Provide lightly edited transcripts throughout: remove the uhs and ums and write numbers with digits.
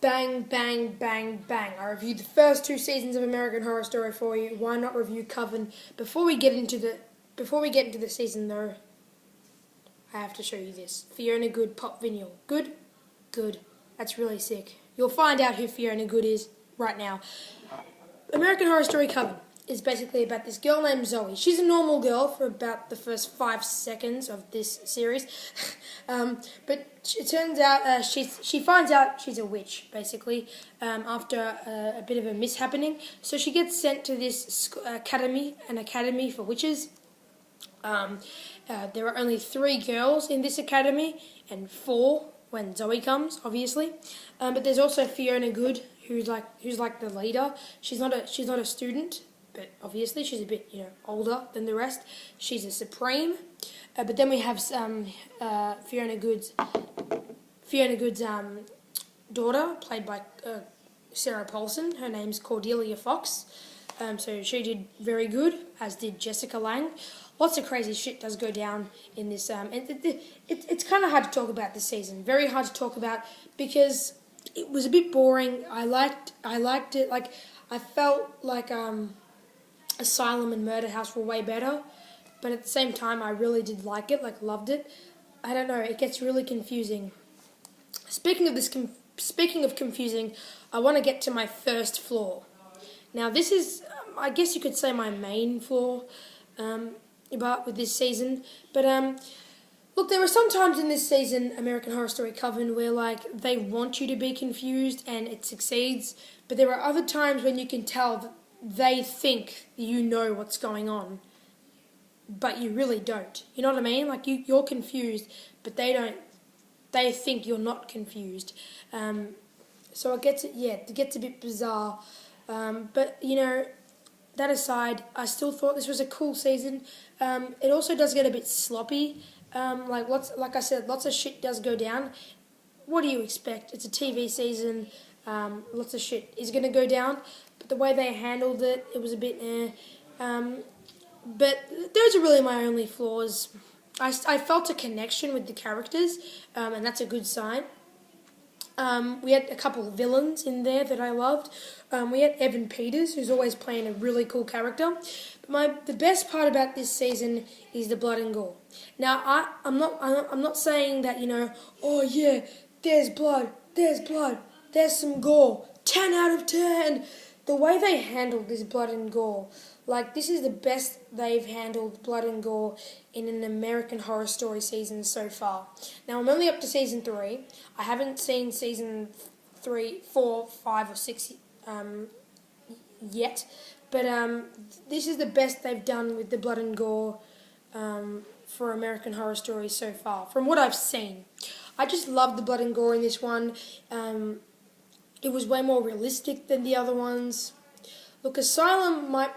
Bang, bang, bang, bang. I reviewed the first 2 seasons of American Horror Story for you. Why not review Coven? Before we get into the season though, I have to show you this. Fiona Good pop vinyl. Good? Good. That's really sick. You'll find out who Fiona Good is right now. American Horror Story Coven is basically about this girl named Zoe. She's a normal girl for about the first 5 seconds of this series, but it turns out she finds out she's a witch, basically, after a bit of a mishappening. So she gets sent to this an academy for witches. There are only 3 girls in this academy, and 4 when Zoe comes, obviously. But there's also Fiona Good, who's like the leader. She's not a student, but obviously she's a bit older than the rest. She's a supreme. But then we have Fiona Good's daughter, played by Sarah Paulson. Her name's Cordelia Fox. So she did very good, as did Jessica Lange. Lots of crazy shit does go down in this. It's kind of hard to talk about this season. Very hard to talk about because it was a bit boring. I liked it. Like, I felt like Asylum and Murder House were way better, but at the same time, I really did like it. Like, loved it. I don't know. It gets really confusing. Speaking of confusing, I want to get to my first flaw. Now, this is, I guess you could say, my main flaw. But with this season, but look, there are some times in this season, American Horror Story Coven, where like they want you to be confused and it succeeds, but there are other times when you can tell that they think you know what's going on, but you really don't. You know what I mean? Like you're confused, but they don't. They think you're not confused. So it gets a bit bizarre, but that aside, I still thought this was a cool season. It also does get a bit sloppy. Like I said, lots of shit does go down. What do you expect? It's a TV season. Lots of shit is going to go down. But the way they handled it, it was a bit but those are really my only flaws. I felt a connection with the characters, and that's a good sign. We had a couple of villains in there that I loved. We had Evan Peters, who's always playing a really cool character. But the best part about this season is the blood and gore. Now, I'm not saying that oh yeah, there's blood, there's some gore, 10 out of 10. The way they handled this blood and gore, like this is the best they've handled blood and gore in an American Horror Story season so far. Now I'm only up to season 3. I haven't seen season 3, 4, 5 or 6 yet, but this is the best they've done with the blood and gore for American Horror Story so far, from what I've seen. I just love the blood and gore in this one. It was way more realistic than the other ones. Look, Asylum might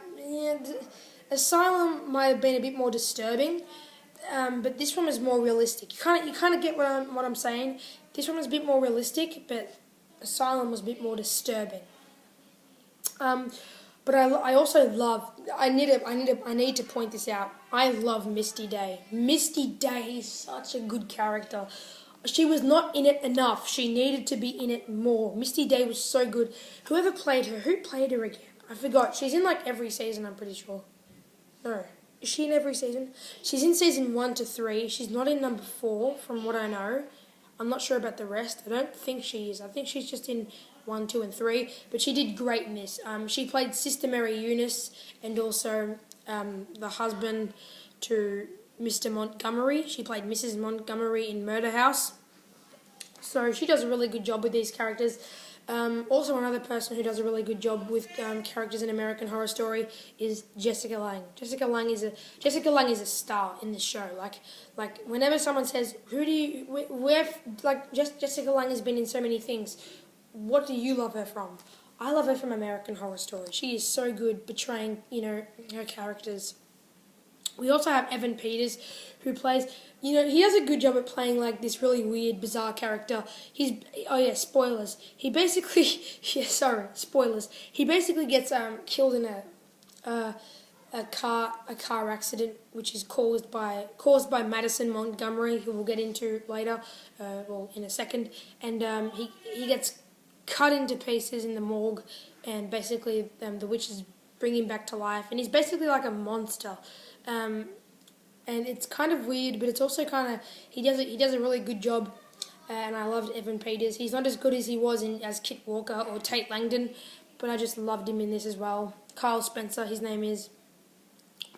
have been a bit more disturbing, but this one was more realistic. You kind of get what I'm saying. This one was a bit more realistic, but Asylum was a bit more disturbing. But I also love. I need to point this out. I love Misty Day. Misty Day is such a good character. She was not in it enough. She needed to be in it more. Misty Day was so good. Who played her again? I forgot. She's in like every season, I'm pretty sure. No. Is she in every season? She's in season 1 to 3. She's not in number 4, from what I know. I'm not sure about the rest. I don't think she is. I think she's just in 1, 2, and 3. But she did great in this. She played Sister Mary Eunice and also the husband to Mr. Montgomery. She played Mrs. Montgomery in Murder House. So she does a really good job with these characters. Also, another person who does a really good job with characters in American Horror Story is Jessica Lange. Jessica Lange is a star in this show. Like whenever someone says, Jessica Lange has been in so many things. What do you love her from? I love her from American Horror Story. She is so good portraying, her characters. We also have Evan Peters, who plays, he does a good job at playing like this really weird, bizarre character. Spoilers. He basically, spoilers. He basically gets killed in a car accident, which is caused by Madison Montgomery, who we'll get into later, in a second, and he gets cut into pieces in the morgue, and basically the witches bring him back to life, and he's basically like a monster. And it's kind of weird, but it's also kind of he does a really good job. And I loved Evan Peters. He's not as good as he was as Kit Walker or Tate Langdon, but I just loved him in this as well. Kyle Spencer, his name is.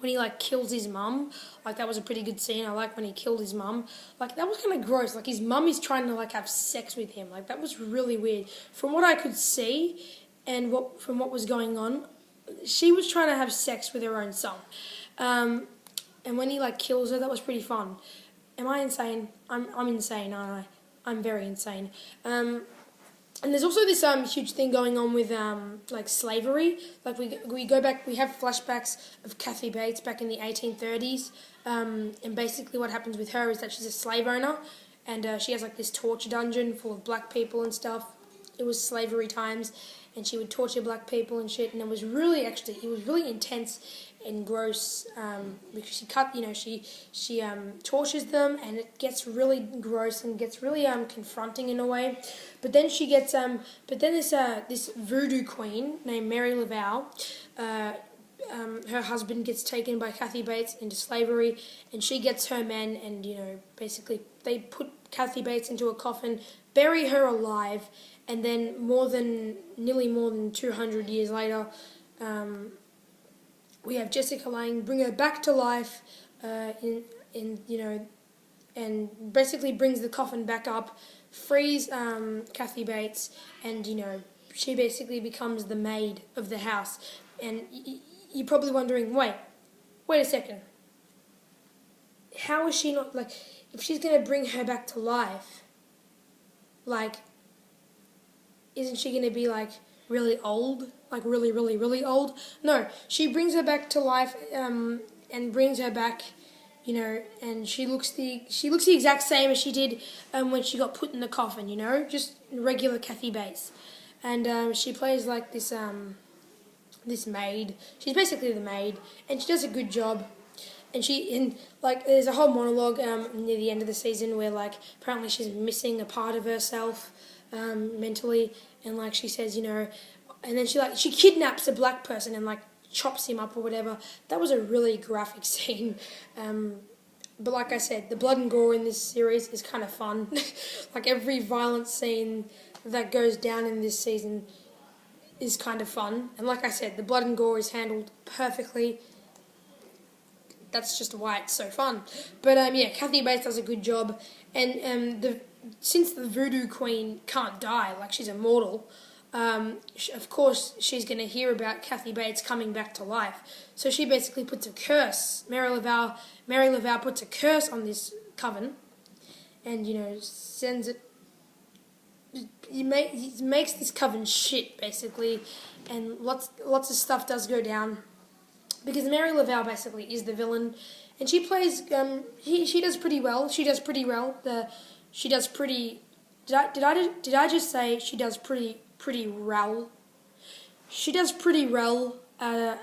When he kills his mum, that was a pretty good scene. I like when he killed his mum. That was kind of gross. His mum is trying to have sex with him. That was really weird. From what I could see, and from what was going on, she was trying to have sex with her own son. And when he kills her, that was pretty fun. Am I insane? I'm insane, aren't I? I'm very insane. And there's also this huge thing going on with slavery. We go back, we have flashbacks of Kathy Bates back in the 1830s, and basically what happens with her is that she's a slave owner, and she has this torture dungeon full of black people and stuff. It was slavery times, and she would torture black people and shit, and it was really intense and gross, because she tortures them, and it gets really gross and gets really confronting in a way. But then she gets this voodoo queen named Mary Laval. Her husband gets taken by Kathy Bates into slavery, and she gets her men, and basically they put Kathy Bates into a coffin, bury her alive, and then nearly more than 200 years later, we have Jessica Lange bring her back to life, and basically brings the coffin back up, frees Kathy Bates, and she basically becomes the maid of the house. And you're probably wondering, wait a second. How is she not if she's gonna bring her back to life? Isn't she gonna be really old? Really, really, really old? No, she brings her back to life, and brings her back, and she looks the exact same as she did when she got put in the coffin, just regular Kathy Bates. And she plays this maid. She's basically the maid, and she does a good job. And there's a whole monologue near the end of the season where apparently she's missing a part of herself mentally, and she says, and then she kidnaps a black person and chops him up or whatever. That was a really graphic scene. But like I said, the blood and gore in this series is kind of fun. Every violent scene that goes down in this season is kind of fun. And like I said, the blood and gore is handled perfectly. That's just why it's so fun. But Kathy Bates does a good job. And since the voodoo queen can't die, she's immortal, of course she's going to hear about Kathy Bates coming back to life. So she basically puts a curse. Mary Laval puts a curse on this coven, and sends it. He makes this coven shit basically, and lots of stuff does go down, because Mary Laval basically is the villain, and she plays. She does pretty well. She does pretty well. She does pretty. Did I just say she does pretty well? She does pretty well at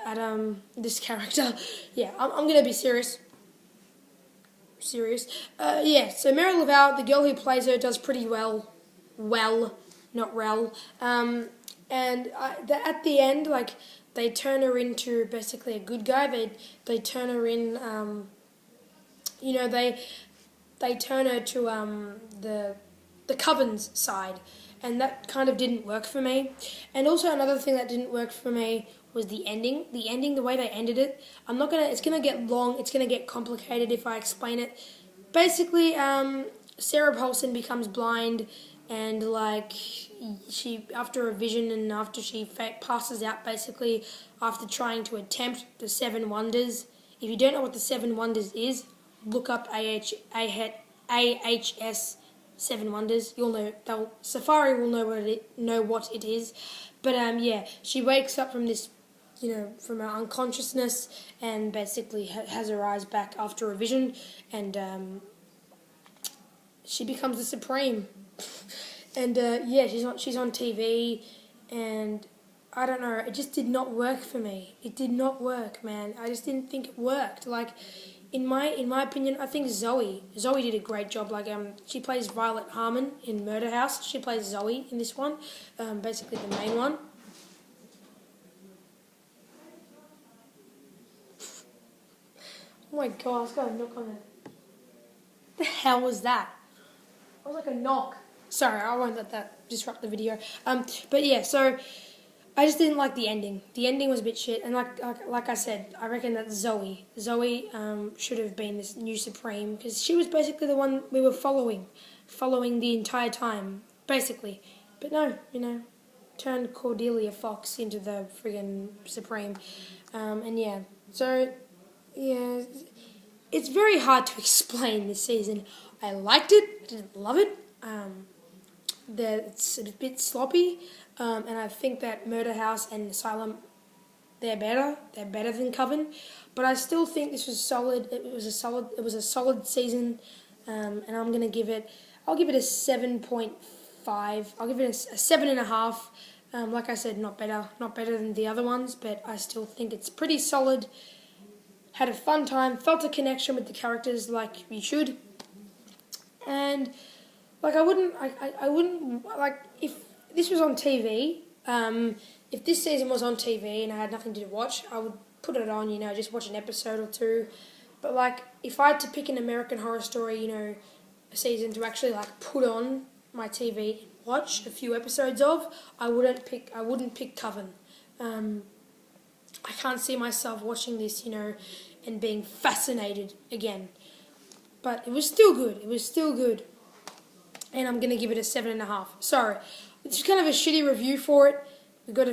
this character. Yeah, I'm gonna be serious. So Mary Laval, the girl who plays her, does pretty well. Not rel. And at the end, they turn her into basically a good guy. They turn her in. They turn her to the Coven's side, and that kind of didn't work for me. And also another thing that didn't work for me was the ending. The way they ended it. It's gonna get long. It's gonna get complicated if I explain it. Basically, Sarah Paulson becomes blind, and she, after a vision, and after she passes out, basically after trying to attempt the 7 Wonders. If you don't know what the 7 Wonders is, look up AHS 7 Wonders. You'll know. Safari will know what it is. But she wakes up from this, from her unconsciousness, and basically has her eyes back after a vision, and she becomes the Supreme. And she's on TV, and I don't know, it just did not work for me. It did not work, man. I just didn't think it worked. in my opinion, I think Zoe did a great job. Like she plays Violet Harmon in Murder House. She plays Zoe in this one, basically the main one. Oh my god, I was going to knock on it. What the hell was that? It was like a knock. Sorry, I won't let that disrupt the video. But yeah, so I just didn't like the ending. The ending was a bit shit, and like I said, I reckon that Zoe should have been this new Supreme, because she was basically the one we were following the entire time, basically. But no, turned Cordelia Fox into the friggin' Supreme, and yeah, so yeah, it's very hard to explain this season. I liked it, I didn't love it. It's a bit sloppy, and I think that Murder House and Asylum, they're better than Coven, but I still think this was solid. It was a solid season, and I'll give it a 7.5. I'll give it a 7.5. Like I said, not better than the other ones, but I still think it's pretty solid. Had a fun time, felt a connection with the characters like you should, and like I wouldn't like if this was on TV. If this season was on TV and I had nothing to watch, I would put it on. Just watch an episode or two. But like if I had to pick an American Horror Story, a season to actually like put on my TV and watch a few episodes of, I wouldn't pick Coven. I can't see myself watching this, and being fascinated again. But it was still good. And I'm going to give it a 7.5. Sorry. It's kind of a shitty review for it. We got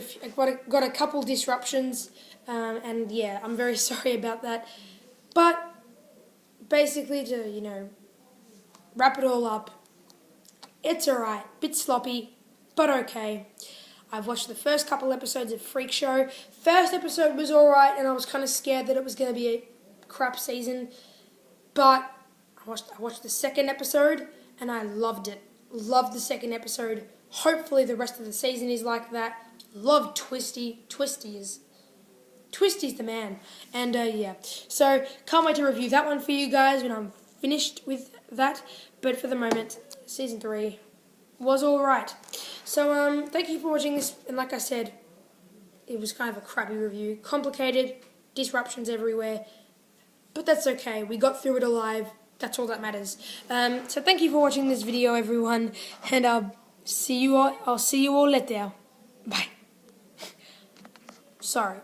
a couple disruptions. And yeah, I'm very sorry about that. But basically to, wrap it all up, it's alright. Bit sloppy, but okay. I've watched the first couple episodes of Freak Show. First episode was alright, and I was kind of scared that it was going to be a crap season. But I watched the second episode, and I loved it. Loved the second episode. Hopefully the rest of the season is like that. Love Twisty. Twisty's the man. And yeah, so can't wait to review that one for you guys when I'm finished with that. But for the moment, season 3 was alright. So thank you for watching this, and like I said, it was kind of a crappy review. Complicated, disruptions everywhere, but that's okay. We got through it alive. That's all that matters. So thank you for watching this video, everyone, and I'll see you all later. Bye. Sorry.